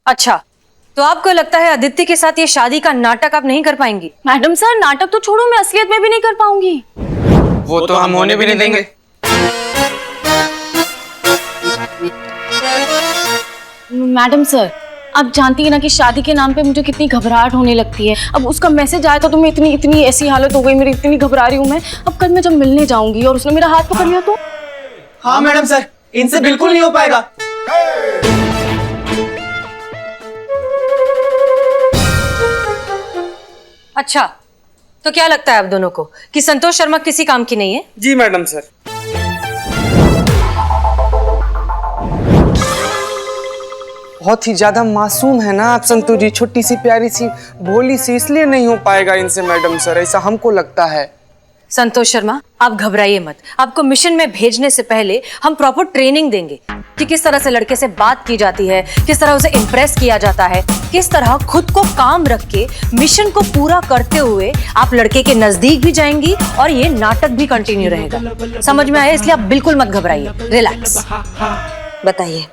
अच्छा, तो आपको लगता है आदित्य के साथ ये शादी का नाटक आप नहीं कर पाएंगी? मैडम सर, नाटक तो छोड़ो, मैं असलियत में भी नहीं कर पाऊंगी। वो तो हम होने भी नहीं देंगे। मैडम सर, आप जानती है ना कि शादी के नाम पे मुझे कितनी घबराहट होने लगती है। अब उसका मैसेज आया था तो मैं इतनी इतनी ऐसी हालत हो गई मेरी, इतनी घबरा रही हूँ मैं। अब कल मैं जब मिलने जाऊंगी और उसने मेरा हाथ पकड़ लिया तो? हाँ मैडम सर, इनसे बिल्कुल नहीं हो पाएगा। अच्छा, तो क्या लगता है आप दोनों को कि संतोष शर्मा किसी काम की नहीं है? जी मैडम सर। बहुत ही ज्यादा मासूम है ना आप संतू जी, छोटी सी प्यारी सी भोली सी, इसलिए नहीं हो पाएगा इनसे मैडम सर, ऐसा हमको लगता है। संतोष शर्मा, आप घबराइए मत। आपको मिशन में भेजने से पहले हम प्रॉपर ट्रेनिंग देंगे कि किस तरह से लड़के से बात की जाती है, किस तरह उसे इम्प्रेस किया जाता है, किस तरह खुद को काम रख के मिशन को पूरा करते हुए आप लड़के के नजदीक भी जाएंगी और ये नाटक भी कंटिन्यू रहेगा। समझ में आया? इसलिए आप बिल्कुल मत घबराइए, रिलैक्स। बताइए,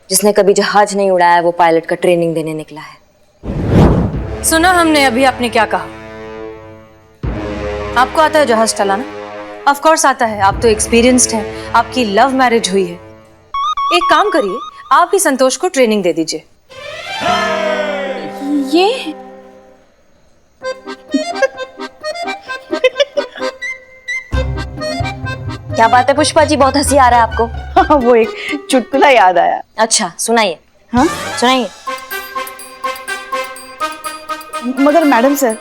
जिसने कभी जहाज नहीं उड़ाया है वो पायलट का ट्रेनिंग देने निकला है। सुना हमने अभी आपने क्या कहा? आपको आता है जहाज चलाना? ऑफ कोर्स आता है, आप तो एक्सपीरियंस्ड हैं। आपकी लव मैरिज हुई है। एक काम करिए, आप ही संतोष को ट्रेनिंग दे दीजिए। ये क्या बात है पुष्पा जी, बहुत हंसी आ रहा है आपको? वो एक चुटकुला याद आया। अच्छा सुनाइए। हाँ सुनाइए। मगर मैडम सर,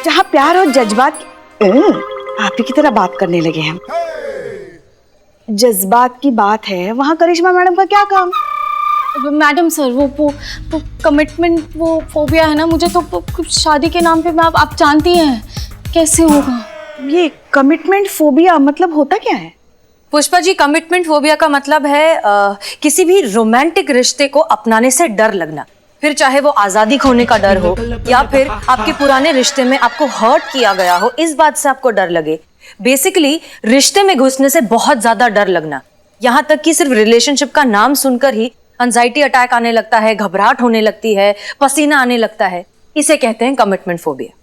जहाँ प्यार और जज्बात आप ही की तरह बात करने लगे हम। जज्बात की बात है, वहाँ करिश्मा मैडम का क्या काम? मैडम सर, वो कमिटमेंट, वो फोबिया है ना मुझे, तो शादी के नाम पे मैं आप जानती हैं कैसे होगा। ये कमिटमेंट फोबिया मतलब होता क्या है? पुष्पा जी, कमिटमेंट फोबिया का मतलब है किसी भी रोमांटिक रिश्ते को अपनाने से डर लगना, फिर चाहे वो आजादी खोने का डर हो या फिर आपके पुराने रिश्ते में आपको हर्ट किया गया हो, इस बात से आपको डर लगे। बेसिकली रिश्ते में घुसने से बहुत ज्यादा डर लगना, यहाँ तक कि सिर्फ रिलेशनशिप का नाम सुनकर ही एंजाइटी अटैक आने लगता है, घबराहट होने लगती है, पसीना आने लगता है। इसे कहते हैं कमिटमेंट फोबिया।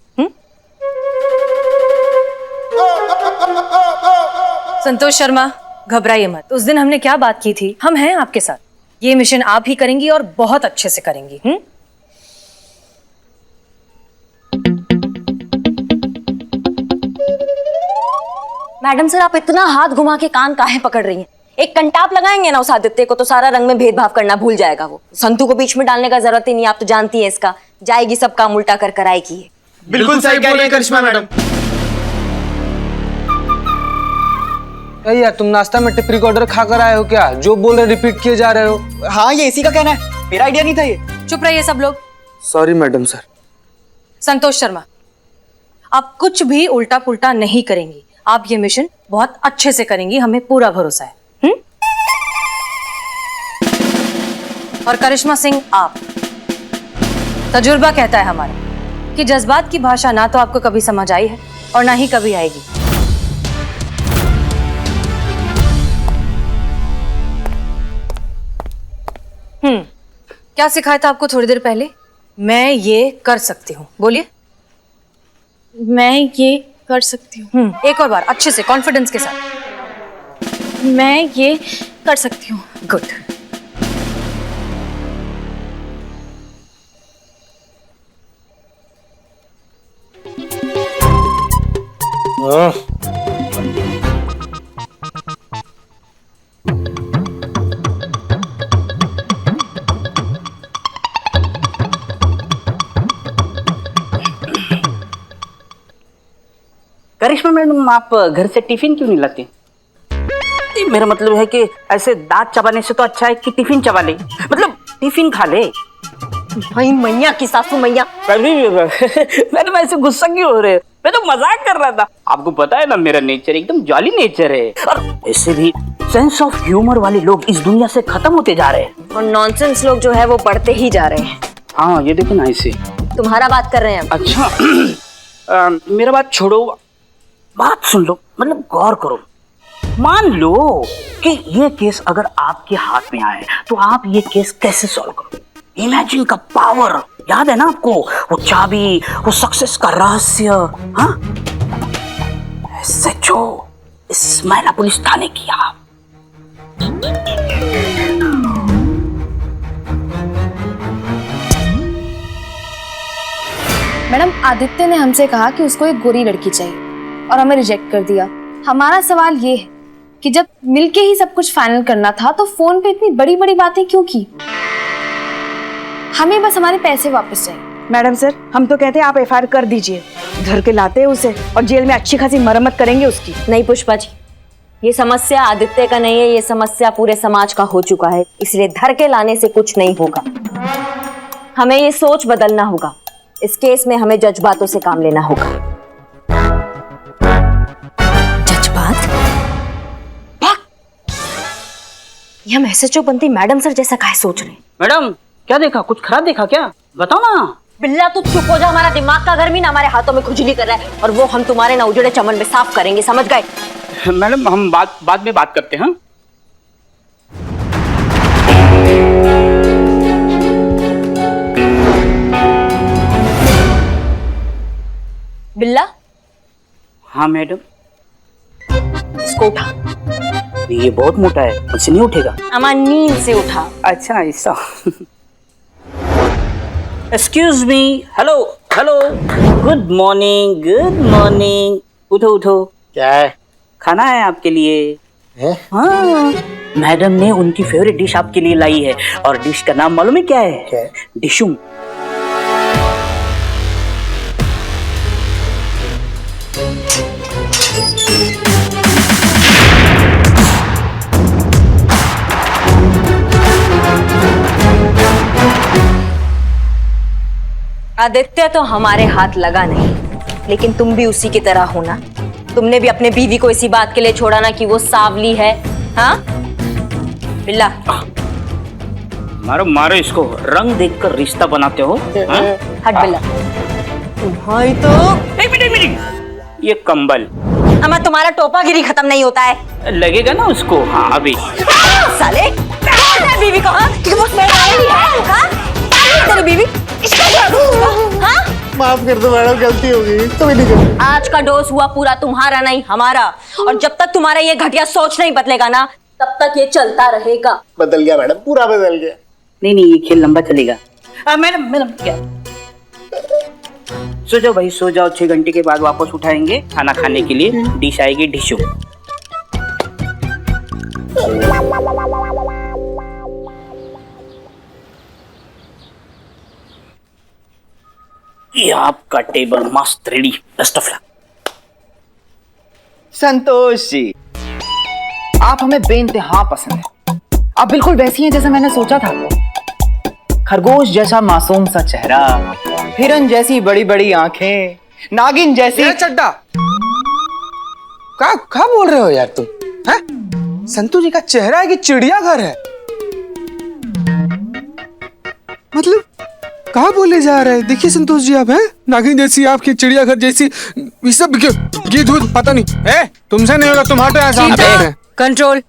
संतोष शर्मा, घबराइए मत। उस दिन हमने क्या बात की थी, हम हैं आपके साथ। ये मिशन आप ही करेंगी और बहुत अच्छे से करेंगी। मैडम सर, आप इतना हाथ घुमा के कान काहे पकड़ रही हैं? एक कंटाप लगाएंगे ना उस आदित्य को तो सारा रंग में भेदभाव करना भूल जाएगा। वो संतू को बीच में डालने का जरूरत ही नहीं, आप तो जानती है इसका। जाएगी सब काम उल्टा कर कराएगी। बिल्कुल सही कह रही है करिश्मा मैडम। यार तुम नाश्ता में टिप रिकॉर्डर खाकर आए हो क्या? जो बोल रहे रिपीट किए जा रहे हो। हाँ, ये इसी का कहना है, मेरा आइडिया नहीं था ये। चुप रहिए सब लोग। Sorry madam sir. Santosh Sharma, आप कुछ भी उल्टा पुल्टा नहीं करेंगी। आप ये मिशन बहुत अच्छे से करेंगी, हमें पूरा भरोसा है। और करिश्मा सिंह, आप, तजुर्बा कहता है हमारा कि जज्बात की भाषा ना तो आपको कभी समझ आई है और ना ही कभी आएगी। क्या सिखाया था आपको थोड़ी देर पहले? मैं ये कर सकती हूँ, बोलिए। मैं ये कर सकती हूँ। एक और बार अच्छे से, कॉन्फिडेंस के साथ। मैं ये कर सकती हूँ। गुड। करिश्मा मैडम, आप घर से टिफिन क्यों नहीं लाती? मेरा मतलब है कि ऐसे दांत चबाने से तो अच्छा है कि टिफिन चबा ले, मतलब टिफिन खा ले। भाई मैया की सासू मैया। मैडम ऐसे गुस्सा क्यों हो रहे हो? मैं तो मजाक कर रहा था। आपको पता है ना मेरा नेचर एकदम जॉली नेचर है, और ऐसे भी सेंस ऑफ ह्यूमर वाले लोग इस दुनिया से खत्म होते जा रहे हैं और नॉनसेंस लोग जो है वो बढ़ते ही जा रहे हैं। हाँ ये देखो ना, ऐसे तुम्हारा बात कर रहे हैं। अच्छा मेरा बात छोड़ो, बात सुन लो, मतलब गौर करो। मान लो कि ये केस अगर आपके हाथ में आए तो आप ये केस कैसे सॉल्व करो? इमेजिन का पावर याद है ना आपको? वो चाबी, वो सक्सेस का रहस्य। हाँ, सचो इस मैना पुलिस थाने किया। मैडम, आदित्य ने हमसे कहा कि उसको एक गोरी लड़की चाहिए और हमें रिजेक्ट कर दिया। हमारा सवाल ये है कि जब मिलके ही सब कुछ फाइनल करना था तो फोन पे इतनी बड़ी बड़ी बातें क्यों की? हमें बस हमारे पैसे वापस चाहिए। मैडम सर, हम तो कहते हैं आप एफआईआर कर दीजिए, घर के लाते हैं उसे और जेल में अच्छी खासी मरम्मत करेंगे उसकी। नहीं पुष्पा जी, ये समस्या आदित्य का नहीं है, ये समस्या पूरे समाज का हो चुका है, इसलिए धर के लाने से कुछ नहीं होगा। हमें ये सोच बदलना होगा। इस केस में हमें जज्बातों से काम लेना होगा। जज्बात? ये हम एसएचओ बनती मैडम सर जैसा काहे सोच रहे हैं? मैडम, क्या देखा? कुछ खराब देखा क्या? बताओ ना। बिल्ला तू चुप हो जा, हमारा दिमाग का गर्मी ना हमारे हाथों में खुजली कर रहा है, और वो हम तुम्हारे ना उजड़े चमन में साफ करेंगे, समझ गए? मैडम, हम बाद में बात करते हैं। बिल्ला, हाँ मैडम। इसको उठा। ये बहुत मोटा है, मुझसे नहीं उठेगा। अमा नींद से उठा। अच्छा ऐसा। Excuse me. Hello hello, good morning good morning. उठो उठो। क्या है? खाना है आपके लिए। है? हाँ, मैडम ने उनकी फेवरेट डिश आपके लिए लाई है, और डिश का नाम मालूम है क्या है? क्या है? डिशुम। आदित्य तो हमारे हाथ लगा नहीं, लेकिन तुम भी उसी की तरह हो ना। तुमने भी अपने बीवी को इसी बात के लिए छोड़ा ना कि वो सांवली है। हाँ बिल्ला, मारो मारो इसको, रंग देखकर रिश्ता बनाते हो। हाँ? हट बिल्ला। तुम्हारी तो एक मिनट, ये कंबल अमा तुम्हारा टोपागिरी खत्म नहीं होता है। लगेगा ना उसको। हाँ अभी। साले बीवी को, हाँ कि वो मेरी है, हाँ तेरी बीवी। हाँ माफ कर दो मैडम, गलती हो गई, कभी नहीं करती। आज का डोज हुआ पूरा तुम्हारा नहीं हमारा, और जब तक तुम्हारा ये घटिया सोच नहीं बदलेगा ना, तब तक ये चलता रहेगा। बदल गया मैडम, पूरा बदल गया। नहीं नहीं, ये खेल लंबा चलेगा। मैडम मैडम क्या? सो जाओ भाई, सो जाओ। 6 घंटे के बाद वापस उठाएंगे खाना खाने के लिए। डिश आएगी डिशुम। ये आपका टेबल मस्त ready. Best of luck. Santosh ji, आप हमें बेइंतहा पसंद हैं। आप बिल्कुल वैसी हैं जैसा मैंने सोचा था। खरगोश जैसा मासूम सा चेहरा, हिरन जैसी बड़ी बड़ी आंखें, नागिन जैसी। ये चड्डा क्या बोल रहे हो यार तुम? हैं? संतू जी का चेहरा है कि चिड़ियाघर है? मतलब कहाँ बोले जा रहे हैं? देखिए संतोष जी, आप हैं नागिन जैसी, आपकी चिड़ियाघर जैसी, ये सब ये दूध पता नहीं है। तुमसे नहीं होगा, तुम हटो यहाँ सामने। कंट्रोल,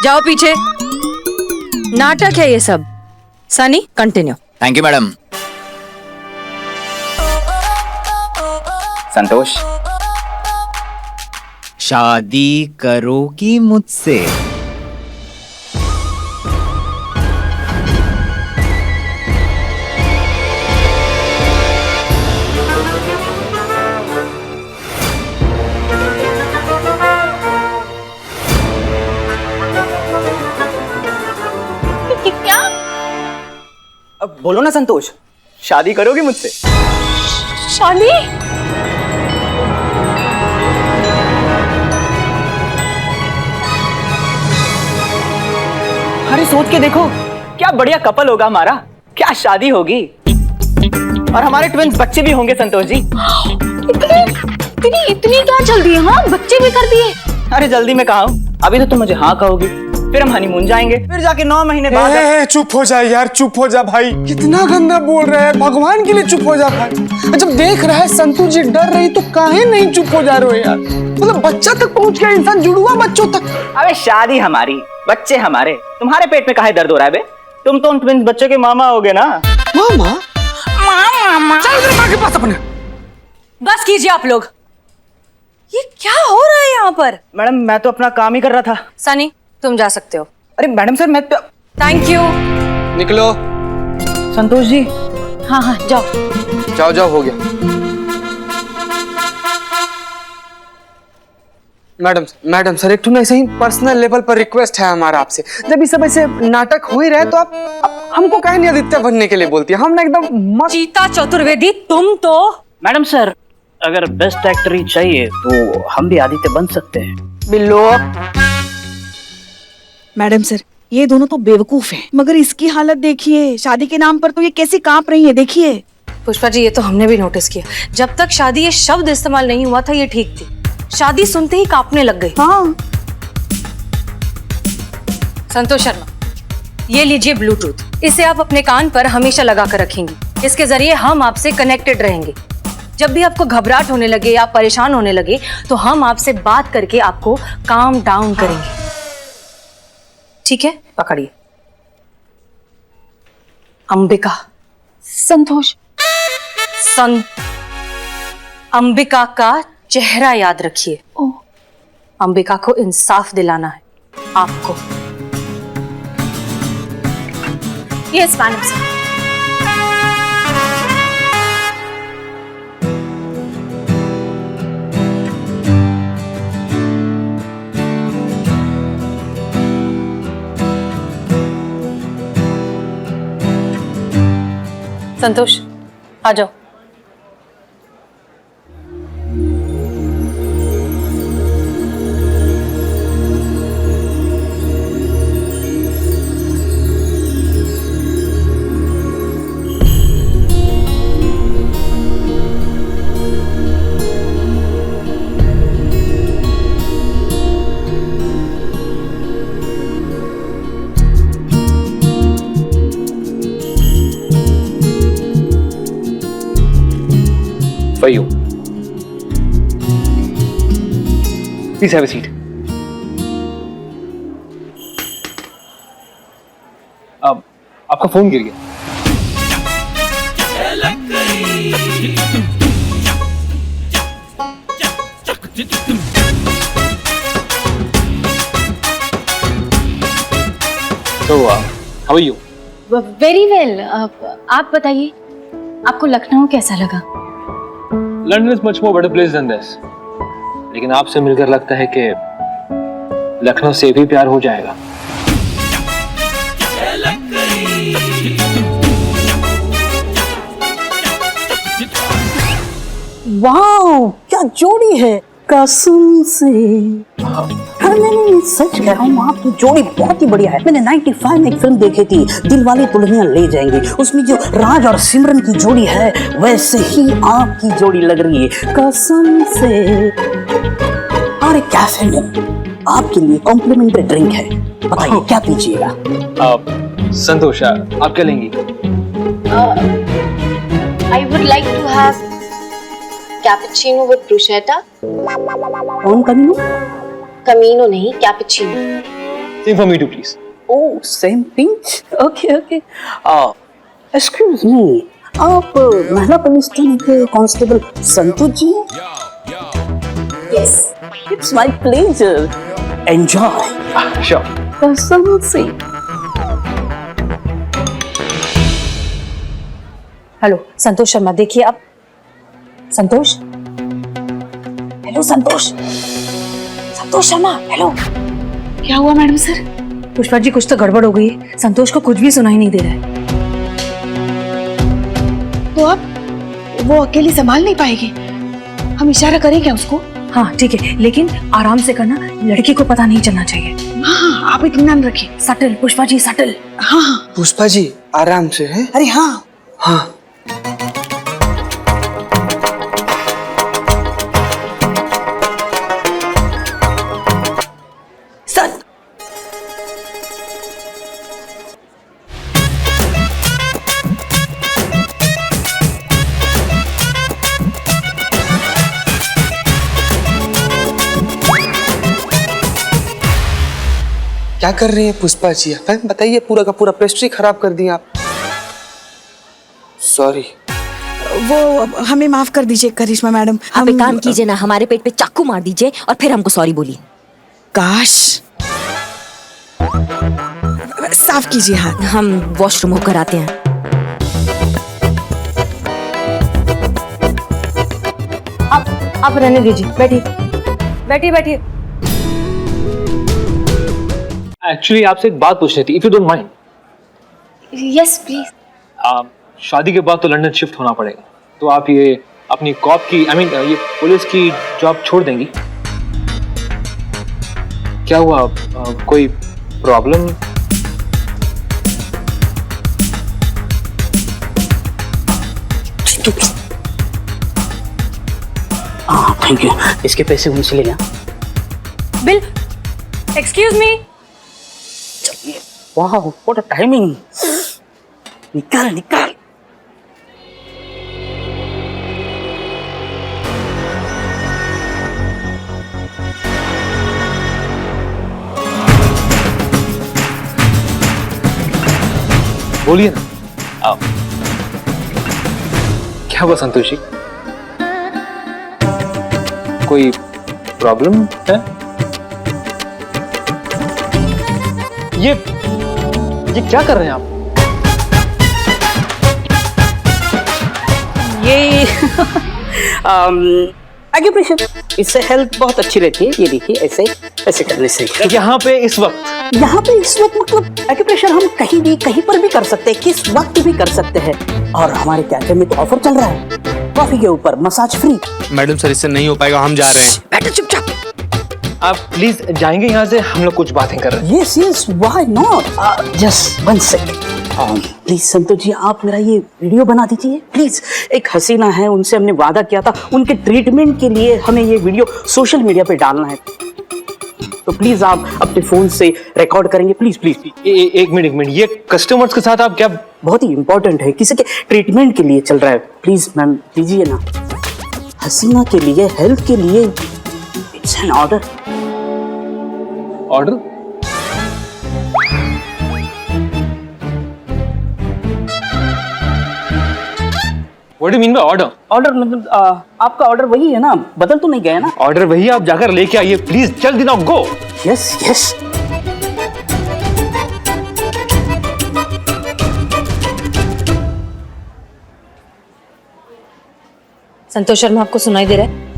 जाओ पीछे। नाटक है ये सब। Sunny continue. Thank you madam. Santosh, शादी करोगी मुझसे? क्या? अब बोलो ना संतोष, शादी करोगी मुझसे? शादी? अरे सोच के देखो, क्या बढ़िया कपल होगा हमारा, क्या शादी होगी, और हमारे ट्विंस बच्चे भी होंगे संतोष जी। इतनी क्या जल्दी है? हाँ, बच्चे भी कर दिए? अरे जल्दी में कहा हूँ, अभी तो तुम मुझे हाँ कहोगी, फिर हम हनीमून जाएंगे, फिर जाके 9 महीने बाद। चुप हो जा यार, चुप हो जा भाई। कितना गंदा बोल रहा है, भगवान के लिए चुप हो जा भाई। जब देख रहा है संतू जी डर रही तो काहे नहीं चुप हो जा रहे हो यार? मतलब बच्चा तक पहुंच गया इंसान, जुड़वा बच्चों तक। अबे शादी हमारी, बच्चे हमारे, तुम्हारे पेट में काहे दर्द हो रहा है बे? तुम तो उन ट्विंस बच्चे के मामा होगे ना? मामा चल उधर माँ के पास अपने। बस कीजिए आप लोग। ये क्या हो रहा है यहाँ पर? मैडम मैं तो अपना काम ही कर रहा था। सनी तुम जा सकते हो। अरे मैडम सर मैं तो... थैंक यू। निकलो। संतोष जी। हाँ हाँ जाओ। जाओ जाओ हो गया। मैडम सर एक ऐसे ही पर्सनल लेवल पर रिक्वेस्ट है हमारा आपसे। जब ये सब ऐसे नाटक हो ही रहे तो आप हमको काहे नहीं आदित्य बनने के लिए बोलती है? हम ना एकदम मस्त। चीता चतुर्वेदी तुम तो। मैडम सर अगर बेस्ट एक्टर ही चाहिए तो हम भी आदित्य बन सकते हैं। बिल्लो। मैडम सर ये दोनों तो बेवकूफ हैं, मगर इसकी हालत देखिए, शादी के नाम पर तो ये कैसी कांप रही है, देखिए। पुष्पा जी ये तो हमने भी नोटिस किया। जब तक शादी ये शब्द इस्तेमाल नहीं हुआ था ये ठीक थी, शादी सुनते ही कांपने लग गई। हाँ संतोष शर्मा ये लीजिए ब्लूटूथ, इसे आप अपने कान पर हमेशा लगा कर रखेंगे। इसके जरिए हम आपसे कनेक्टेड रहेंगे। जब भी आपको घबराहट होने लगे या परेशान होने लगे तो हम आपसे बात करके आपको काम डाउन करेंगे। ठीक है पकड़िए। अंबिका। संतोष। अंबिका का चेहरा याद रखिए। अंबिका को इंसाफ दिलाना है आपको। Yes madam sir. संतोष आ जाओ। For you. Please have a seat. अब आपका फोन गिर गया। So, how are you? Very well. आप बताइए आपको लखनऊ कैसा लगा? London is much more better place than this. लेकिन आपसे मिलकर लगता है कि लखनऊ से भी प्यार हो जाएगा। वाह क्या जोड़ी है कसम से। हाँ नहीं सच कह रहा हूँ आपकी जोड़ी बहुत ही बढ़िया है। मैंने 95 में एक फिल्म देखी थी दिलवाले दुल्हनिया ले जाएंगे, उसमें जो राज और सिमरन की जोड़ी है वैसे ही आपकी जोड़ी लग रही है कसम से। और एक कैफे में आपके लिए कॉम्प्लीमेंट्री ड्रिंक है, बताइए क्या पीजिएगा? संतोष आप क्या लेंगी? I would like to have cappuccino with bruschetta. कौन कमीनो? कमीनो नहीं cappuccino. Same for me too, please. Oh, same thing. Okay, okay. Excuse me. आप महिला पुलिस थाने के कांस्टेबल संतोष जी हैं? Yes. It's my pleasure. Enjoy. Sure. कसम से। हेलो संतोष शर्मा देखिए आप। संतोष। हेलो संतोष। संतोष शर्मा हेलो। क्या हुआ मैडम सर? पुष्पा जी कुछ तो गड़बड़ हो गई है। संतोष को कुछ भी सुनाई नहीं दे रहा है। तो अब वो अकेली संभाल नहीं पाएगी, हम इशारा करें क्या उसको? हाँ ठीक है लेकिन आराम से करना, लड़की को पता नहीं चलना चाहिए। हाँ आप इत्मीनान रखिए। Subtle Pushpa ji subtle. हाँ पुष्पा जी आराम से है। अरे हाँ हाँ क्या कर रही हैं पुष्पा जी आप? बताइए, पूरा का पूरा पेस्ट्री खराब कर दिया आप। सॉरी। वो हमें माफ कर दीजिए करिश्मा मैडम। आप एक काम कीजिए ना, हमारे पेट पे चाकू मार दीजिए और फिर हमको सॉरी बोलिए। काश। साफ कीजिए हाथ। हम वॉशरूम होकर आते हैं। आप रहने दीजिए, बैठिए बैठिए बैठिए। एक्चुअली आपसे एक बात पूछनी थी, if you don't mind. Yes please. शादी के बाद तो लंदन शिफ्ट होना पड़ेगा, तो आप ये अपनी कॉप की ये पुलिस की जॉब छोड़ देंगी? क्या हुआ, कोई प्रॉब्लम? हाँ थैंक यू, इसके पैसे उनसे ले लें। Bill, excuse me. वाह व्हाट अ टाइमिंग। निकाल निकाल। बोलिए ना। क्या हुआ संतोषी, कोई प्रॉब्लम है? ये क्या कर रहे हैं आप? ये एक्यूप्रेशर, इससे हेल्थ बहुत अच्छी रहती है। ये देखिए, ऐसे ऐसे करने से। यहाँ पे इस वक्त मतलब एक्यूप्रेशर हम कहीं भी कहीं पर भी कर सकते हैं, किस वक्त भी कर सकते हैं। और हमारे कैफे में तो ऑफर चल रहा है, कॉफी के ऊपर मसाज फ्री। मैडम सर, इससे नहीं हो पाएगा, हम जा रहे हैं। बैठो चुपचाप। आप प्लीज जाएंगे यहाँ से, हम लोग कुछ बातें कर रहे हैं। Yes yes, why not. Just one second. Please Santosh ji, आप मेरा ये वीडियो बना दीजिए प्लीज। एक हसीना है, उनसे हमने वादा किया था, उनके ट्रीटमेंट के लिए हमें ये वीडियो सोशल मीडिया पे डालना है। तो प्लीज आप अपने फोन से रिकॉर्ड करेंगे, प्लीज प्लीज। एक मिनट, ये कस्टमर्स के साथ आप क्या? बहुत ही इंपॉर्टेंट है, किसी के ट्रीटमेंट के लिए चल रहा है। प्लीज मैम दीजिए ना, हसीना के लिए, हेल्थ के लिए। It's an order. Order? What do you mean by order? Order मतलब आपका ऑर्डर वही है ना, बदल तो नहीं गया ना? ऑर्डर वही, आप जाकर लेके आइए प्लीज, जल्दी ना, go. Yes yes. Santosh Sharma आपको सुनाई दे रहा है?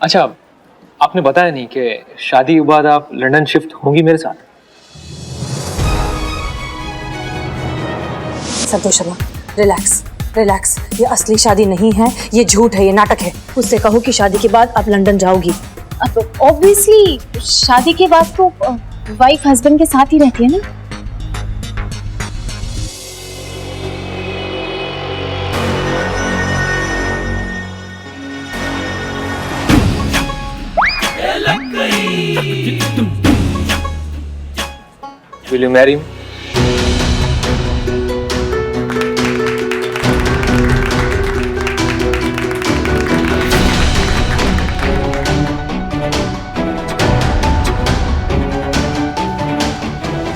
अच्छा, आपने बताया नहीं कि शादी के बाद आप लंदन शिफ्ट होंगी मेरे साथ? Santosh Sharma, relax relax. ये असली शादी नहीं है, ये झूठ है, ये नाटक है। उससे कहो कि शादी के बाद आप लंदन जाओगी। अब ऑब्वियसली शादी के बाद तो वाइफ हस्बैंड के साथ ही रहती है ना। Will you marry me?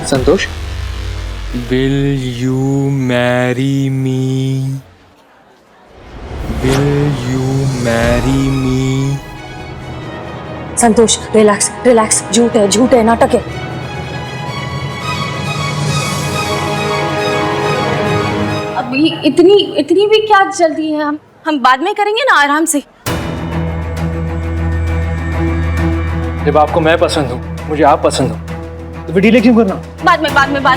Santosh? Will you marry me? Will you marry me? Santosh relax relax. झूठ है, नाटक है। अभी इतनी भी क्या जल्दी है? हम बाद में करेंगे ना, आराम से। जब आपको मैं पसंद हूँ, मुझे आप पसंद हो, तो फिर डिले क्यों करना? बाद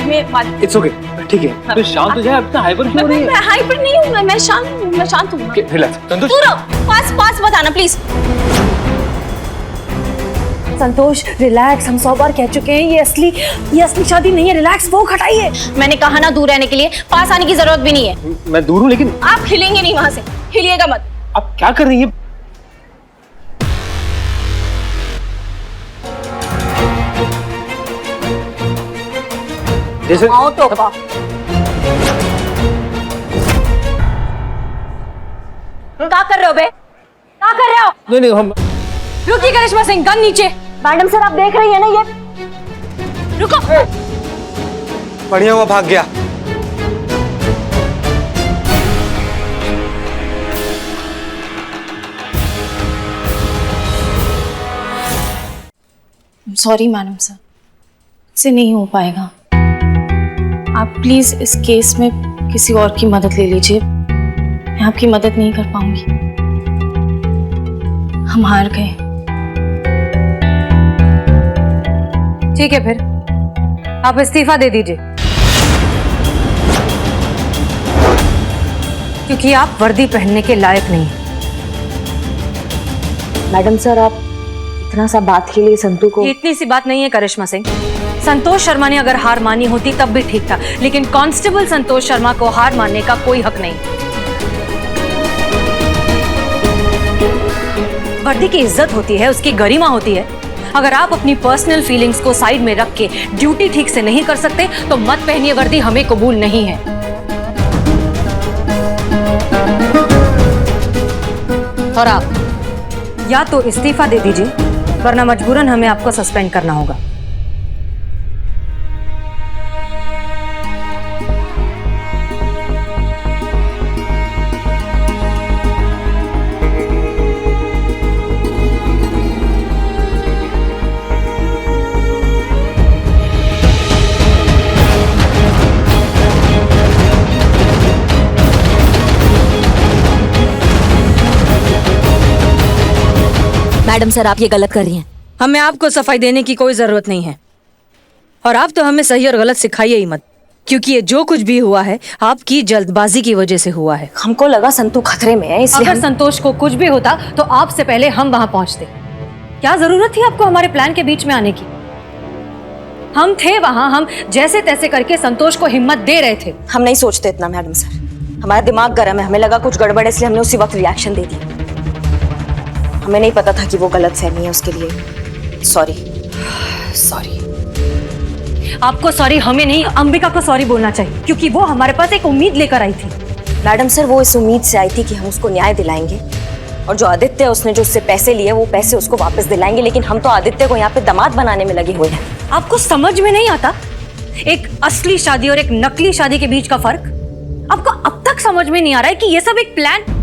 में। इट्स ओके, ठीक है। तो शांत हो जाए, इतना हाइपर क्यों हो रही है? मैं हाइपर नहीं हूँ, मैं शांत हूँ। रिलैक्स। संतोष, पास बताना प्लीज। संतोष रिलैक्स, हम 100 बार कह चुके हैं ये असली शादी नहीं है। रिलैक्स, वो हटाइए। मैंने कहा ना दूर रहने के लिए, पास आने की जरूरत भी नहीं है। मैं दूर हूँ, लेकिन आप हिलेंगे नहीं वहां से, हिलिएगा मत। आप क्या कर रही हैं? जैसे आओ तो का। क्या कर रहे हो बे? क्या कर रहे हो? नहीं नहीं हम रुकिए करिश्मा सिंह, गन नीचे। मैडम सर, आप देख रही है ना ये? रुको। बढ़िया हुआ भाग गया। सॉरी मैडम सर, इससे नहीं हो पाएगा। आप प्लीज इस केस में किसी और की मदद ले लीजिए। मैं आपकी मदद नहीं कर पाऊंगी। हम हार गए। ठीक है, फिर आप इस्तीफा दे दीजिए, क्योंकि आप वर्दी पहनने के लायक नहीं हैं। मैडम सर, आप इतना सा बात के लिए संतू को... ये इतनी सी बात नहीं है करिश्मा सिंह। संतोष शर्मा ने अगर हार मानी होती तब भी ठीक था, लेकिन कांस्टेबल संतोष शर्मा को हार मानने का कोई हक नहीं। वर्दी की इज्जत होती है, उसकी गरिमा होती है। अगर आप अपनी पर्सनल फीलिंग्स को साइड में रख के ड्यूटी ठीक से नहीं कर सकते तो मत पहनिए वर्दी, हमें कबूल नहीं है। और आप या तो इस्तीफा दे दीजिए, वरना मजबूरन हमें आपको सस्पेंड करना होगा। मैडम सर, आप ये गलत कर रही हैं। हमें आपको सफाई देने की कोई जरूरत नहीं है, और आप तो हमें सही और गलत सिखाइए ही मत, क्योंकि ये जो कुछ भी हुआ है आपकी जल्दबाजी की वजह से हुआ है। हमको लगा संतू खतरे में है, इसलिए अगर संतोष को कुछ भी होता तो आपसे पहले हम वहां पहुंचते। क्या जरूरत थी आपको हमारे प्लान के बीच में आने की? हम थे वहां, हम जैसे तैसे करके संतोष को हिम्मत दे रहे थे। हम नहीं सोचते इतना मैडम सर। हमारा दिमाग गर्म है, हमें लगा कुछ गड़बड़ है, इसलिए हमने उसी वक्त रिएक्शन दे दिया। हमें नहीं पता था कि वो गलत फहमी है, उसके लिए सॉरी। आपको सॉरी, हमें नहीं, अंबिका को सॉरी बोलना चाहिए, क्योंकि वो हमारे पास एक उम्मीद लेकर आई थी। मैडम सर, वो इस उम्मीद से आई थी कि हम उसको न्याय दिलाएंगे, और जो आदित्य है उसने जो उससे पैसे लिए वो पैसे उसको वापस दिलाएंगे, लेकिन हम तो आदित्य को यहाँ पे दामाद बनाने में लगे हुए हैं। आपको समझ में नहीं आता एक असली शादी और एक नकली शादी के बीच का फर्क? आपको अब तक समझ में नहीं आ रहा है कि ये सब एक प्लान...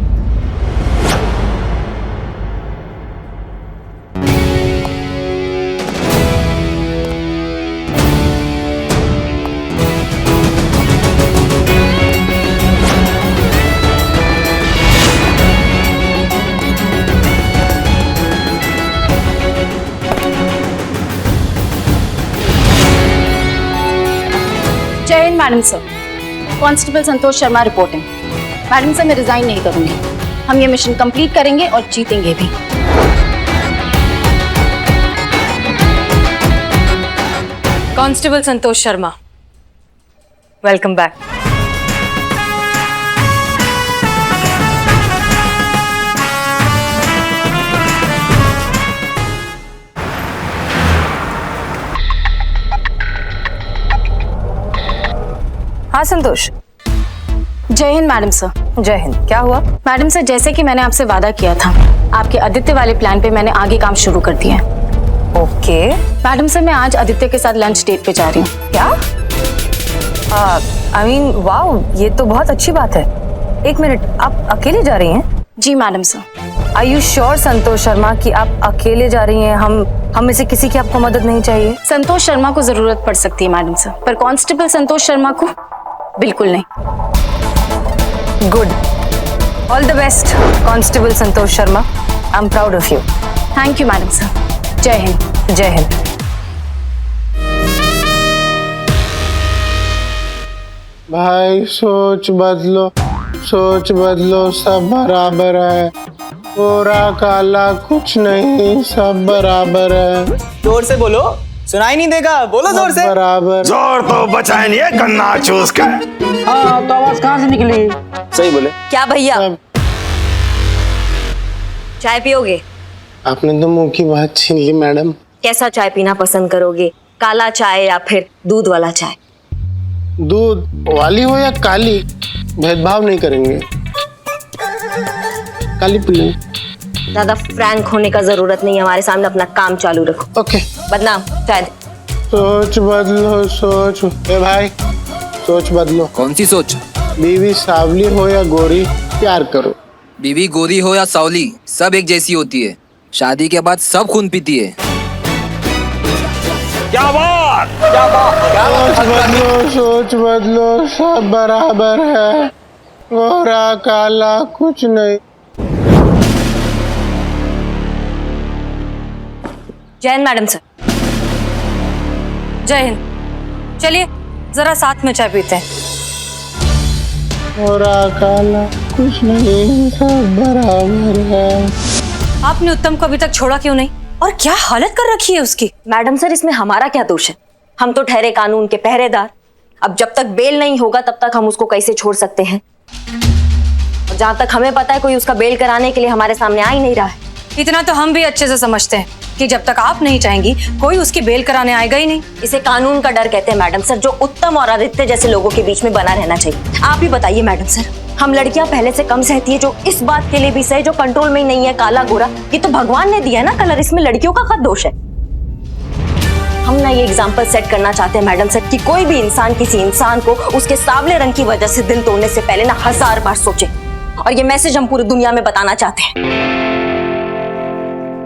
जय Hind madam sir. Constable Santosh Sharma reporting. Madam sir, मैं रिजाइन नहीं करूंगी। हम ये मिशन कंप्लीट करेंगे और जीतेंगे भी। Constable Santosh Sharma, welcome back. हाँ संतोष। जय हिंद मैडम सर। जय हिंद। क्या हुआ? मैडम सर, जैसे कि मैंने आपसे वादा किया था, आपके आदित्य वाले प्लान पे मैंने आगे काम शुरू कर दिया है। ओके। मैडम सर, मैं आज आदित्य के साथ लंच डेट पे जा रही हूँ। क्या? आई मीन वाओ, ये तो बहुत अच्छी बात है। एक मिनट, आप अकेले जा रही हैं? जी madam sir. Are you sure Santosh Sharma कि आप अकेले जा रही हैं? हम में से किसी की आपको मदद नहीं चाहिए? संतोष शर्मा को जरूरत पड़ सकती है मैडम सर, पर कांस्टेबल संतोष शर्मा को बिल्कुल नहीं। Good, all the best constable Santosh Sharma. I am proud of you. Thank you madam sir. जय हिंद। जय हिंद। भाई सोच बदलो, सोच बदलो, सब बराबर है। गोरा काला कुछ नहीं, सब बराबर है। जोर से बोलो, सुनाई नहीं देगा, बोलो जोर से। बराबर। जोर तो बचाए नहीं है गन्ना चूस कर। हाँ, तो आवाज कहाँ से निकली? सही बोले। क्या भैया, सब। चाय पियोगे? आपने तो मुंह की बात छीन ली मैडम। कैसा चाय पीना पसंद करोगे, काला चाय या फिर दूध वाला चाय? दूध वाली हो या काली, भेदभाव नहीं करेंगे। काली पी लें। ज्यादा फ्रैंक होने का जरूरत नहीं है, हमारे सामने अपना काम चालू रखो। ओके। बदनाम शायद। सोच बदलो सोच। ए भाई, सोच बदलो। कौन सी सोच? बीवी सावली हो या गोरी, प्यार करो। बीवी गोरी हो या सावली, सब एक जैसी होती है। शादी के बाद सब खून पीती है। क्या बात सोच बदलो, सोच बदलो, सब बराबर है। गोरा काला कुछ नहीं। जय हिंद मैडम सर। जय हिंद। चलिए जरा साथ में चाय पीते हैं। गोरा काला कुछ नहीं, सब बराबर है। आपने उत्तम को अभी तक छोड़ा क्यों नहीं, और क्या हालत कर रखी है उसकी? मैडम सर, इसमें हमारा क्या दोष है? हम तो ठहरे कानून के पहरेदार। अब जब तक बेल नहीं होगा तब तक हम उसको कैसे छोड़ सकते हैं? और जहां तक हमें पता है कोई उसका बेल कराने के लिए हमारे सामने आ ही नहीं रहा है। इतना तो हम भी अच्छे से समझते हैं कि जब तक आप नहीं चाहेंगी कोई उसकी बेल कराने आएगा ही नहीं। इसे कानून का डर कहते हैं मैडम सर, जो उत्तम और आदित्य जैसे लोगों के बीच में बना रहना चाहिए। आप ही बताइए मैडम सर, हम लड़कियां पहले से कम सहती है, जो इस बात के लिए भी सहे जो कंट्रोल में ही नहीं है, काला गोरा। ये तो भगवान ने दिया है ना कलर, इसमें लड़कियों का क्या दोष है? हम ना ये एग्जाम्पल सेट करना चाहते हैं मैडम सर कि कोई भी इंसान किसी इंसान को उसके सांवले रंग की वजह से दिल तोड़ने से पहले ना 1000 बार सोचे। और ये मैसेज हम पूरी दुनिया में बताना चाहते हैं।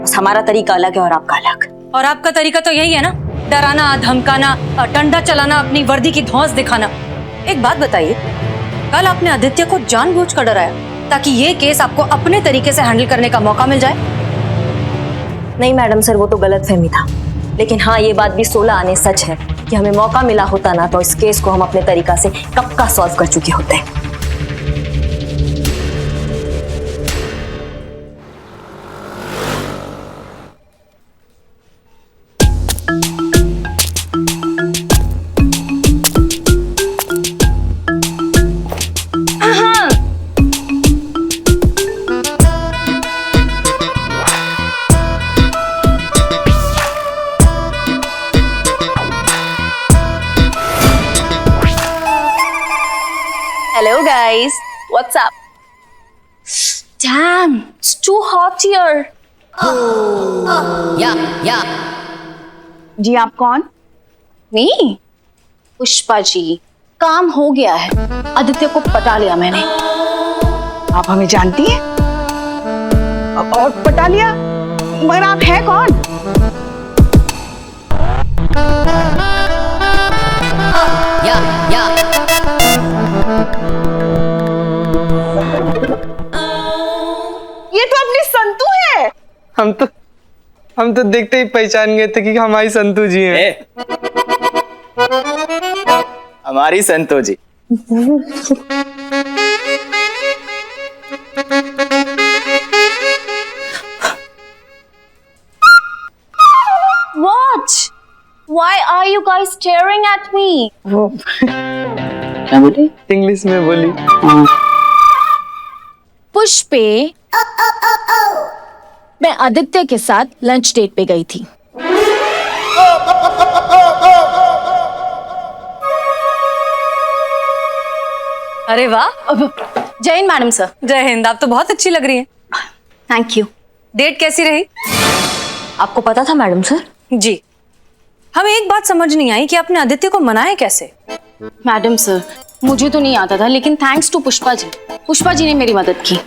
बस हमारा तरीका अलग है और आपका अलग। और आपका तरीका तो यही है ना, डराना, धमकाना, डंडा चलाना, अपनी वर्दी की धौंस दिखाना। एक बात बताइए, कल आपने आदित्य को जानबूझकर डराया ताकि ये केस आपको अपने तरीके से हैंडल करने का मौका मिल जाए? नहीं मैडम सर, वो तो गलतफहमी था। लेकिन हाँ, ये बात भी 16 आने सच है कि हमें मौका मिला होता ना तो इस केस को हम अपने तरीका से कब का सॉल्व कर चुके होते। Hello guys, what's up? Damn, it's too hot here. जी आप कौन? Me? पुष्पा जी, काम हो गया है। आदित्य को पटा लिया मैंने। आप हमें जानती हैं? और पटा लिया? मगर आप हैं कौन? ये तो अपनी संतू है। हम तो देखते ही पहचान गए थे कि हमारी संतू जी हैं। हमारी संतो जी। What? Why are you guys staring at me? क्या बोली? इंग्लिश में बोली। पुष्पे, मैं आदित्य के साथ लंच डेट पे गई थी। अरे वाह। जय हिंद मैडम सर। जय हिंद। आप तो बहुत अच्छी लग रही हैं। Thank you. डेट कैसी रही? आपको पता था मैडम सर? जी। हमें एक बात समझ नहीं आई कि आपने आदित्य को मनाया कैसे? मैडम सर, मुझे तो नहीं आता था, लेकिन थैंक्स टू पुष्पा जी। पुष्पा जी ने मेरी मदद की।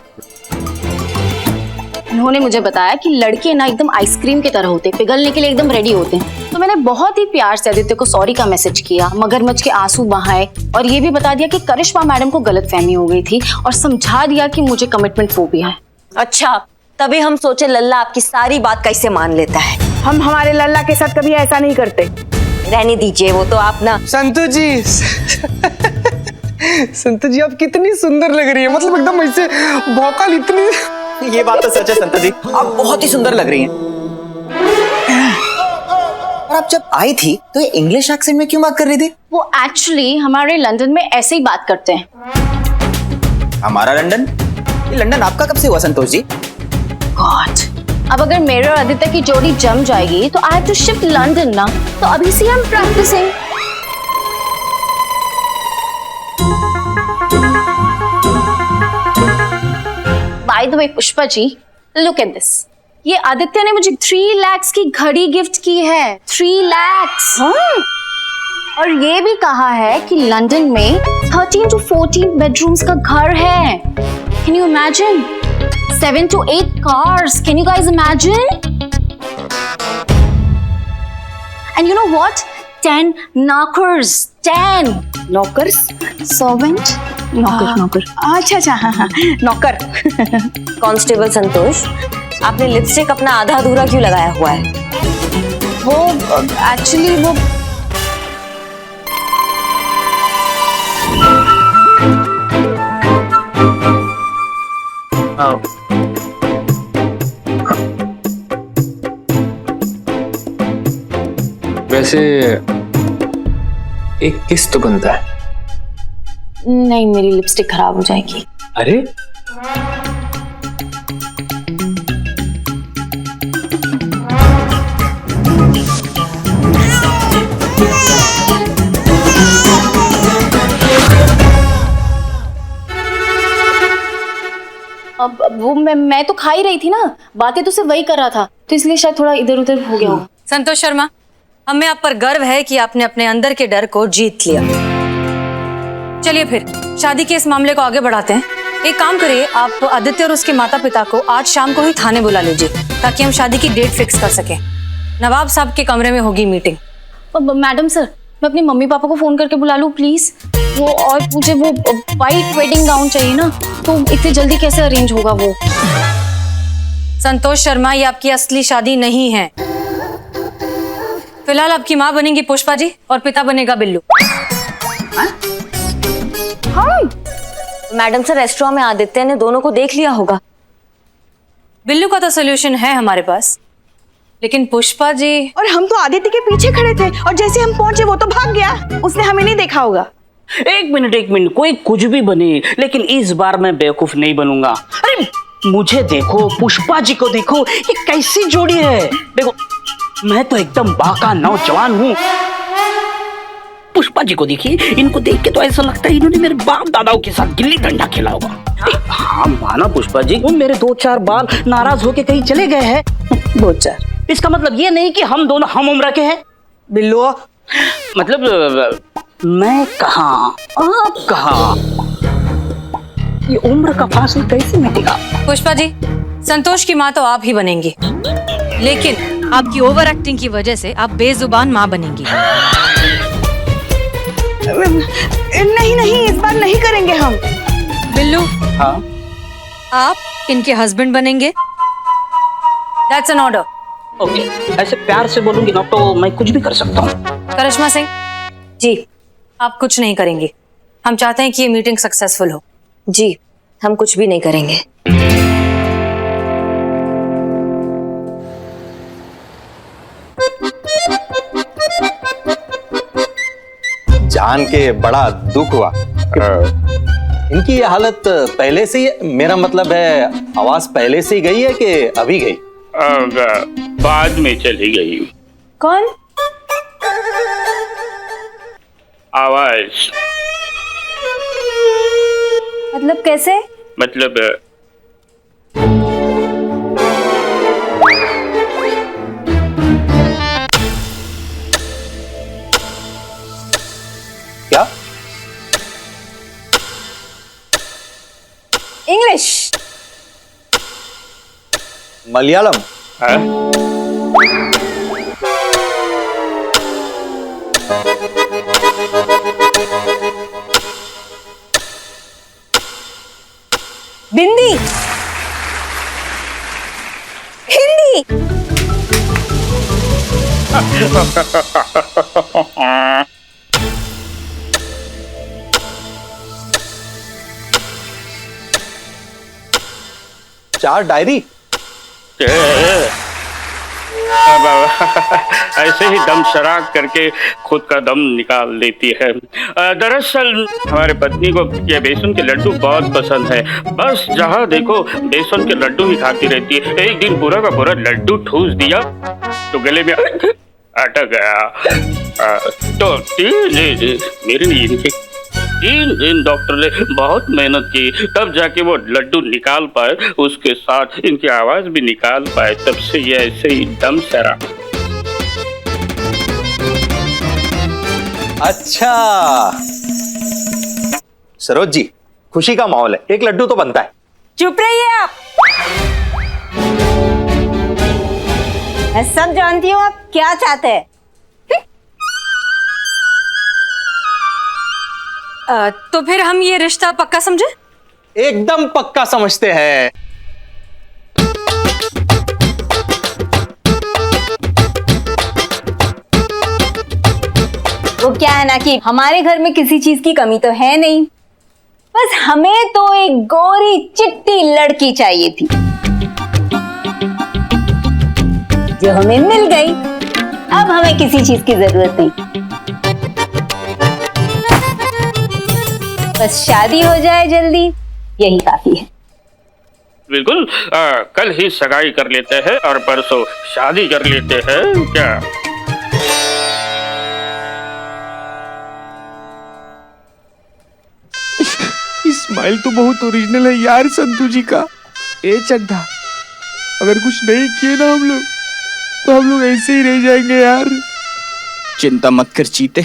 उन्होंने मुझे बताया कि लड़के ना एकदम आइसक्रीम की तरह होते हैं, पिघलने के लिए एकदम रेडी होते हैं। तो मैंने बहुत ही प्यार से आदित्य को सॉरी का मैसेज किया, मगरमच्छ के आंसू बहाए और ये भी बता दिया कि करिश्मा मैडम को गलतफहमी हो गई थी और समझा दिया कि मुझे कमिटमेंट फोबिया है। अच्छा, तभी हम सोचे लल्ला आपकी सारी बात कैसे मान लेता है। हम हमारे लल्ला के साथ कभी ऐसा नहीं करते। रहने दीजिए, वो तो आप ना। संतू जी संतू जी आप कितनी सुंदर लग रही है, मतलब एकदम ऐसे भौकाल इतनी। ये बात तो सच है संतो जी, आप बहुत ही सुंदर लग रही हैं। और आप जब आई थी तो ये इंग्लिश एक्सेंट में क्यों बात कर रही थी? वो एक्चुअली हमारे लंदन में ऐसे ही बात करते हैं। हमारा लंदन? ये लंदन आपका कब से हुआ संतोष जी? गॉड, अब अगर मेरे और आदित्य की जोड़ी जम जाएगी तो I have to shift London ना, तो अभी से हम practising. By the way Pushpa ji, look at this. ये आदित्य ने मुझे 3 लाख की घड़ी गिफ्ट की है। 3 लाख। और ये भी कहा है कि लंदन में 13 to 14 बेडरूम्स का घर है। Can you imagine? 7 to 8 cars. Can you guys imagine? And you know what? 10 knockers. 10 नौकर्स? servant. नौकर। अच्छा अच्छा, हाँ हाँ, नौकर। कांस्टेबल संतोष, आपने लिपस्टिक अपना आधा अधूरा क्यों लगाया हुआ है? वो एक्चुअली वो वैसे एक किस तो बनता है। नहीं, मेरी लिपस्टिक खराब हो जाएगी। अरे अब वो मैं तो खा ही रही थी ना, बातें तो सिर्फ वही कर रहा था, तो इसलिए शायद थोड़ा इधर उधर हो गया हो। संतोष शर्मा, हमें आप पर गर्व है कि आपने अपने अंदर के डर को जीत लिया। चलिए फिर शादी के इस मामले को आगे बढ़ाते हैं। एक काम करिए, आप आदित्य और उसके माता पिता को आज शाम को ही थाने बुला लीजिए ताकि हम शादी की डेट फिक्स कर सकें। नवाब साहब के कमरे में होगी मीटिंग। मैडम सर, मैं अपनी मम्मी पापा को फोन करके बुला लूं प्लीज? वो और मुझे वो वाइट वेडिंग गाउन चाहिए ना, तो इतनी जल्दी कैसे अरेंज होगा वो? संतोष शर्मा, ये आपकी असली शादी नहीं है। फिलहाल आपकी माँ बनेंगी पुष्पा जी और पिता बनेगा बिल्लू। मैडम सर, रेस्टोरेंट में आदित्य ने दोनों को देख लिया होगा। बिल्लू का तो सोल्यूशन है हमारे पास, लेकिन पुष्पा जी। और हम तो आदित्य के पीछे खड़े थे और जैसे हम पहुंचे वो तो भाग गया। उसने हमें नहीं देखा होगा। एक मिनट, कोई कुछ भी बने, लेकिन इस बार मैं बेवकूफ नहीं बनूंगा। अरे मुझे देखो, पुष्पा जी को देखो, ये कैसी जोड़ी है। देखो, मैं तो एकदम बाका नौजवान हूँ। पुष्पा जी को देखिए, इनको देख के तो ऐसा लगता है इन्होंने मेरे बाप दादाओं के साथ गिल्ली डंडा खेला होगा। हाँ माना पुष्पा जी, मेरे 2-4 बाल नाराज होके कहीं चले गए हैं। 2-4, इसका मतलब ये नहीं कि हम दोनों हम उम्र के हैं। बिल्लू, मतलब मैं कहाँ आप कहाँ, ये उम्र का फासला कैसे मिटेगा? पुष्पा जी, संतोष की माँ तो आप ही बनेंगी, लेकिन आपकी ओवर एक्टिंग की वजह से आप बेजुबान माँ बनेंगी। नहीं नहीं, इस बार नहीं करेंगे हम। बिल्लू, हाँ, आप इनके हस्बैंड बनेंगे। That's an order. ओके, ऐसे प्यार से बोलूंगी ना तो मैं कुछ भी कर सकता हूँ। करिश्मा सिंह जी, आप कुछ नहीं करेंगे। हम चाहते हैं कि ये मीटिंग सक्सेसफुल हो। जी, हम कुछ भी नहीं करेंगे। जान के बड़ा दुख हुआ। इनकी ये हालत पहले से ही, मेरा मतलब है आवाज पहले से ही गई है कि अभी गई? बाद में चली गई। कौन? आवाज मतलब कैसे? मतलब क्या? इंग्लिश, मलयालम? बिंदी, हिंदी। चार डायरी? ऐसे ही दम शराक करके खुद का दम निकाल देती है। दरअसल हमारे पत्नी को ये बेसन के लड्डू बहुत पसंद है। बस जहाँ देखो बेसन के लड्डू ही खाती रहती है। एक दिन पूरा का पूरा लड्डू ठूस दिया तो गले में अटक गया। तो जी मेरे लिए 3 दिन डॉक्टर ने बहुत मेहनत की, तब जाके वो लड्डू निकाल पाए, उसके साथ इनकी आवाज भी निकाल पाए। तब से ये ऐसे ही दम सरा। अच्छा सरोज जी, खुशी का माहौल है, एक लड्डू तो बनता है। चुप रहिए आप। मैं सब जानती हूँ आप क्या चाहते हैं। तो फिर हम ये रिश्ता पक्का समझे? एकदम पक्का समझते हैं। वो क्या है ना कि हमारे घर में किसी चीज की कमी तो है नहीं, बस हमें तो एक गोरी चिट्टी लड़की चाहिए थी जो हमें मिल गई। अब हमें किसी चीज की जरूरत नहीं, बस शादी हो जाए जल्दी, यही काफी है। बिल्कुल, कल ही सगाई कर लेते हैं और परसों शादी कर लेते हैं क्या? स्माइल तो बहुत ओरिजिनल है यार संतू जी का। ए चड्ढा, अगर कुछ नहीं किए ना हम लोग, तो हम लोग ऐसे ही रह जाएंगे यार। चिंता मत कर चीते,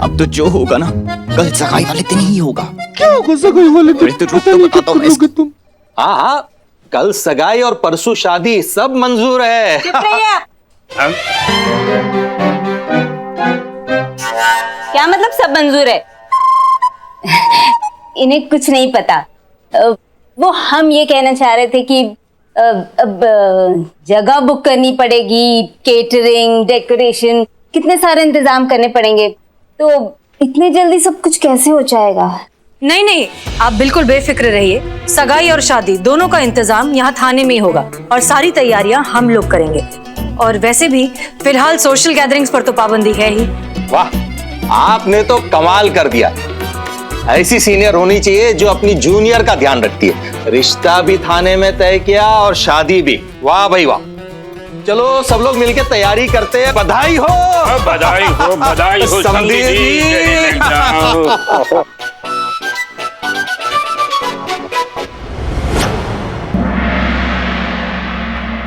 अब तो जो होगा ना कल सगाई वाले दिन ही होगा। क्या होगा सगाई वाले दिन? तो रुक तो बताता हूँ मैं। तुम हाँ हाँ, कल सगाई और परसों शादी, सब मंजूर है। चुप रहिए आप। क्या मतलब सब मंजूर है? इन्हें कुछ नहीं पता। वो हम ये कहना चाह रहे थे कि अब जगह बुक करनी पड़ेगी, केटरिंग, डेकोरेशन, कितने सारे इंतजाम करने पड़ेंगे, तो इतनी जल्दी सब कुछ कैसे हो जाएगा? नहीं नहीं, आप बिल्कुल बेफिक्र रहिए। सगाई और शादी दोनों का इंतजाम यहाँ थाने में ही होगा और सारी तैयारियां हम लोग करेंगे। और वैसे भी फिलहाल सोशल गैदरिंग्स पर तो पाबंदी है ही। वाह, आपने तो कमाल कर दिया। ऐसी सीनियर होनी चाहिए जो अपनी जूनियर का ध्यान रखती है। रिश्ता भी थाने में तय किया और शादी भी। वाह भाई वाह। चलो सब लोग मिलकर तैयारी करते हैं। बधाई हो, बधाई हो, बधाई हो समधी जी।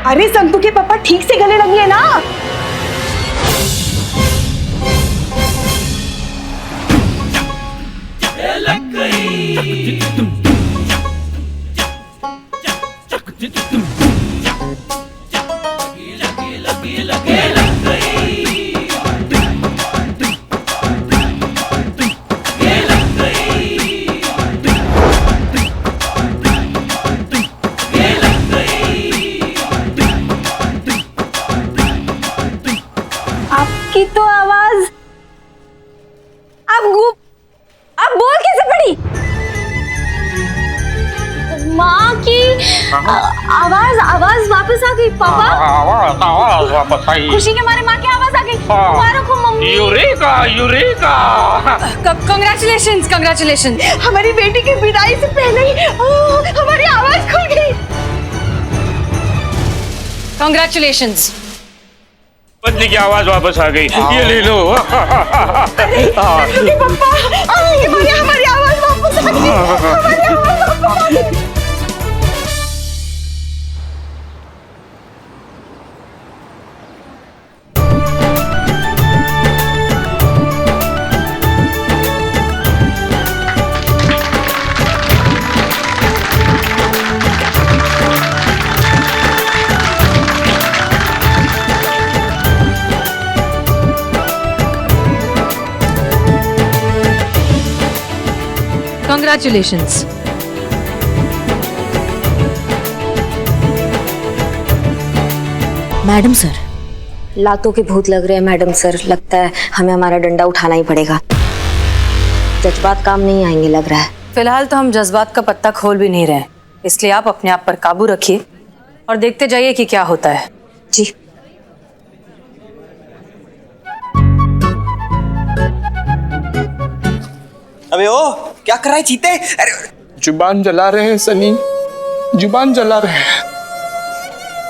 अरे संतू के पापा ठीक से गले लगी ना। आपकी तो आवाज, आप बोल कैसे पड़ी? माँ की आवाज वापस आ गई पापा। आवाज वापस आई। खुशी के मारे माँ की आवाज आ गई। मारो को mummy. Eureka, eureka. Congratulations, congratulations. हमारी बेटी की विदाई से पहले ही हमारी आवाज खुल गई। कंग्रेचुलेशंस। पत्नी की आवाज वापस आ गई, ये ले लो। पापा, हमारी आवाज वापस आ गई। हमारी आवाज वापस आ गई। Congratulations. मैडम सर, लातों के भूत लग रहे हैं मैडम सर। लगता है हमें हमारा डंडा उठाना ही पड़ेगा। जज्बात काम नहीं आएंगे लग रहा है। फिलहाल तो हम जज्बात का पत्ता खोल भी नहीं रहे, इसलिए आप अपने आप पर काबू रखिए और देखते जाइए कि क्या होता है। जी। अबे ओ, क्या कर रहा है चीते? अरे जुबान जला रहे हैं सनी, जुबान जला रहे हैं,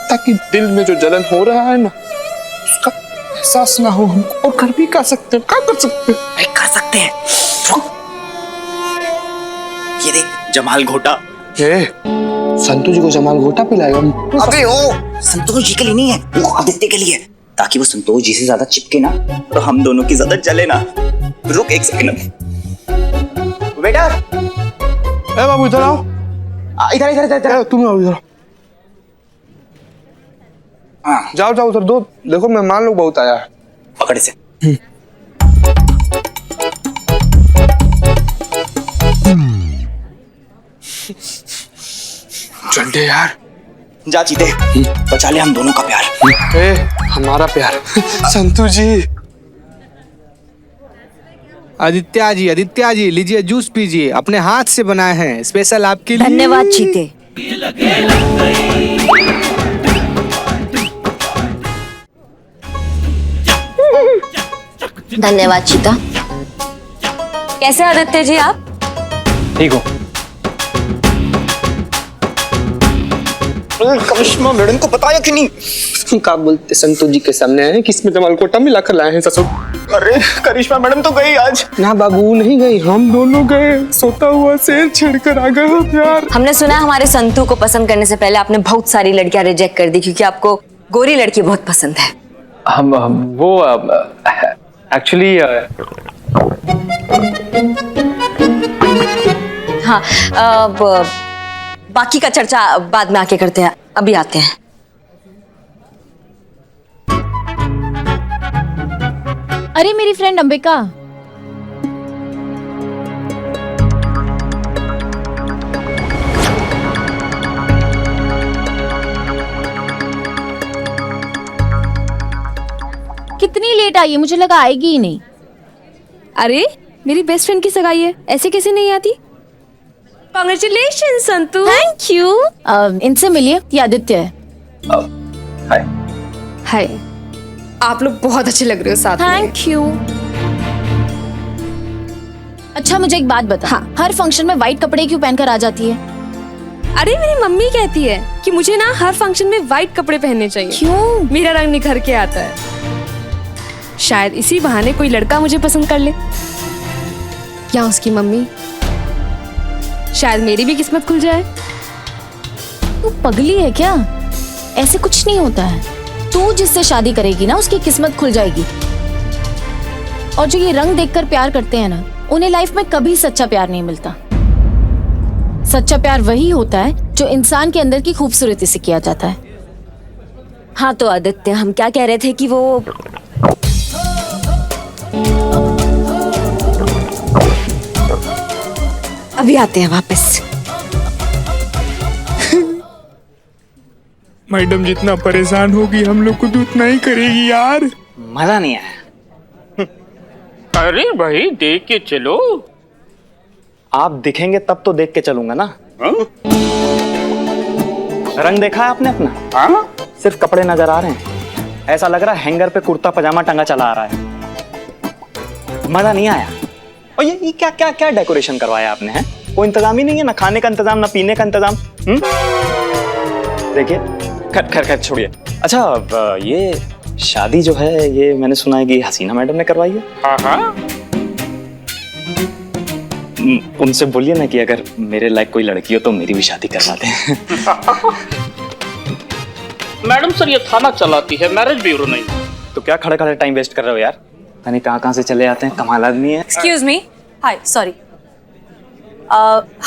ताकि दिल में जो जलन हो रहा है ना उसका एहसास ना हो हमको। और कर भी कर सकते हैं, क्या कर सकते हैं? कर सकते हैं। जमाल घोटा। संतोष जी को जमाल घोटा पिलाएगा? अबे ओ संतोष जी के लिए नहीं है, वो आदित्य के लिए, ताकि वो संतोष जी से ज्यादा चिपके ना तो हम दोनों की ज्यादा जले ना। रुक एक सेकंड। बेटा बाबू इधर आओ। इधर इधर इधर इधर। तुम आओ इधर। जाओ जाओ उधर दो, देखो मेहमान लोग बहुत आया है। पकड़ से। चल दे यार। जा चीते, बचा ले हम दोनों का प्यार। हमारा प्यार। संतु जी। आदित्य जी लीजिए जूस पीजिए, अपने हाथ से बनाए हैं, स्पेशल आपके लिए। धन्यवाद चीते। धन्यवाद चीता। कैसे आदित्य जी आप? ठीक हो? करिश्मा मैडम को बताया कि नहीं? क्या बोलते संतोष जी के सामने आए किसमें जमाल घोटा मिला कर लाए हैं ससुर। अरे करिश्मा मैडम तो गई आज। ना बाबू नहीं गई, हम दोनों गए। सोता हुआ शेर छेड़कर आ गए प्यार। हमने सुना हमारे संतू को पसंद करने से पहले आपने बहुत सारी लड़कियां रिजेक्ट कर दी क्योंकि आपको गोरी लड़की बहुत पसंद है। हम वो एक्चुअली हाँ, बाकी का चर्चा बाद में आके करते हैं, अभी आते हैं। अरे मेरी फ्रेंड अंबिका, कितनी लेट आई है, मुझे लगा आएगी ही नहीं। अरे मेरी बेस्ट फ्रेंड की सगाई है, ऐसे कैसे नहीं आती? कांग्रेचुलेशन संतु। Thank you. इनसे मिलिए, ये आदित्य है। हाय। हाय, आप लोग बहुत अच्छे लग रहे हो साथ में। Thank you. अच्छा मुझे एक बात बता, हाँ। हर फंक्शन में व्हाइट कपड़े क्यों पहनकर आ जाती है? अरे मेरी मम्मी कहती है कि मुझे ना हर फंक्शन में व्हाइट कपड़े पहनने चाहिए। क्यों? मेरा रंग निखर के आता है। शायद इसी बहाने कोई लड़का मुझे पसंद कर ले, या उसकी मम्मी। शायद मेरी भी किस्मत खुल जाए। तू पगली है क्या? ऐसे कुछ नहीं होता है। तू जिससे शादी करेगी ना उसकी किस्मत खुल जाएगी। और जो ये रंग देखकर प्यार करते हैं ना, उन्हें लाइफ में कभी सच्चा प्यार नहीं मिलता। सच्चा प्यार वही होता है जो इंसान के अंदर की खूबसूरती से किया जाता है। हाँ तो आदित्य, हम क्या कह रहे थे कि वो अभी आते हैं वापस। मैडम जितना परेशान होगी हम लोग को तो उतना ही करेगी यार। मजा नहीं आया। अरे भाई देख के चलो। आप दिखेंगे तब तो देख के चलूंगा ना। रंग देखा है आपने अपना? हाँ? सिर्फ कपड़े नजर आ रहे हैं। ऐसा लग रहा है हैंगर पे कुर्ता पजामा टंगा चला आ रहा है। मजा नहीं आया। और ये क्या क्या क्या डेकोरेशन करवाया आपने? है कोई इंतजाम ही नहीं है, ना खाने का इंतजाम ना पीने का इंतजाम। देखिए खैर छोड़िए। अच्छा ये शादी जो है ये मैंने सुना है कि हसीना मैडम ने करवाई है। हाँ हाँ। उनसे बोलिए ना कि अगर मेरे लायक कोई लड़की हो तो मेरी भी शादी करवा दें। मैडम सर ये थाना चलाती है, मैरिज ब्यूरो नहीं। तो क्या खड़े खड़े टाइम वेस्ट कर रहे हो यार? यानी कहाँ से चले आते हैं, कमाल आदमी है। एक्सक्यूज मी, हाय, सॉरी।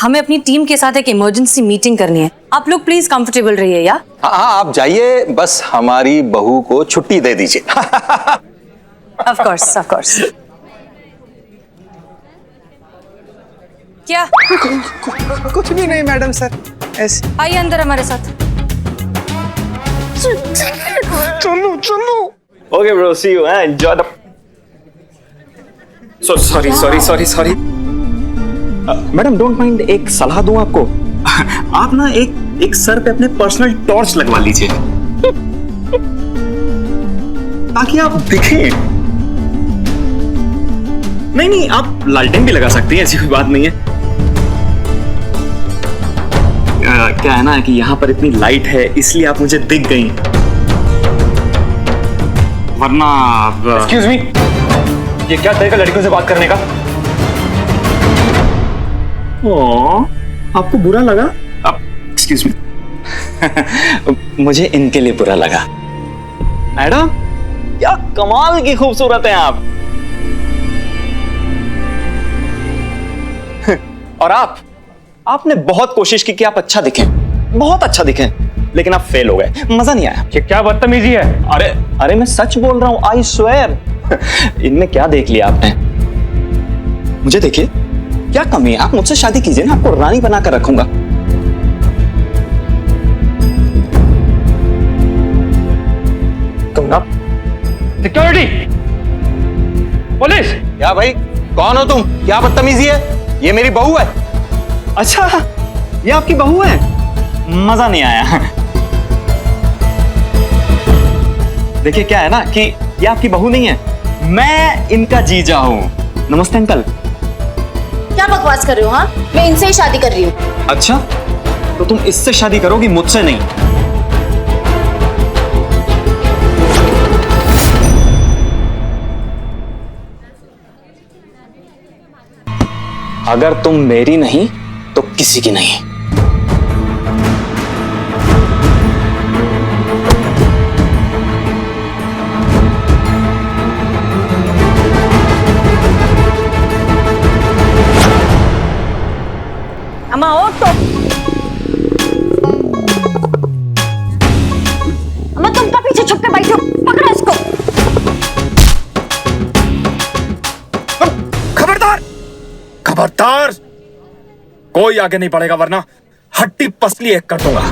हमें अपनी टीम के साथ एक इमरजेंसी मीटिंग करनी है। आप लोग प्लीज कंफर्टेबल रहिए या? हाँ आप जाइए, बस हमारी बहू को छुट्टी दे दीजिए। Of course, of course. क्या? कुछ भी नहीं मैडम सर, ऐसे। आइए अंदर हमारे साथ। चलो चलो। Okay bro, see you, enjoy the. Sorry madam, don't mind, एक सलाह दूं आपको। आप ना एक सर पे अपने पर्सनल टॉर्च लगवा लीजिए ताकि आप दिखें। नहीं आप लालटेन भी लगा सकती हैं, ऐसी कोई बात नहीं है। क्या है ना कि यहाँ पर इतनी लाइट है इसलिए आप मुझे दिख गई, वरना एक्सक्यूज मी, ये क्या तरीका लड़कियों से बात करने का? आपको बुरा लगा? Excuse me. मुझे इनके लिए बुरा लगा। मैडम, क्या कमाल की खूबसूरत हैं आप। और आपने बहुत कोशिश की कि आप अच्छा दिखें, बहुत अच्छा दिखें, लेकिन आप फेल हो गए। मजा नहीं आया। क्या बदतमीजी है? अरे मैं सच बोल रहा हूं, आई स्वेयर। इनमें क्या देख लिया आपने? मुझे देखिए, क्या कमी है? आप मुझसे शादी कीजिए ना, आपको रानी बनाकर रखूंगा। Security, police. क्या भाई, कौन हो तुम? क्या बदतमीजी है? ये मेरी बहू है। अच्छा, ये आपकी बहू है? मजा नहीं आया। देखिए क्या है ना कि ये आपकी बहू नहीं है, मैं इनका जीजा हूं। नमस्ते अंकल। क्या बकवास कर रहे हो? हाँ, मैं इनसे ही शादी कर रही हूँ। अच्छा, तो तुम इससे शादी करोगी, मुझसे नहीं। अगर तुम मेरी नहीं तो किसी की नहीं। अम्मा और तो अम्मा, तुम का पीछे छुप के बैठे हो? पकड़ो इसको। खबरदार, खबरदार, कोई आगे नहीं बढ़ेगा वरना हड्डी पसली एक कर दूंगा।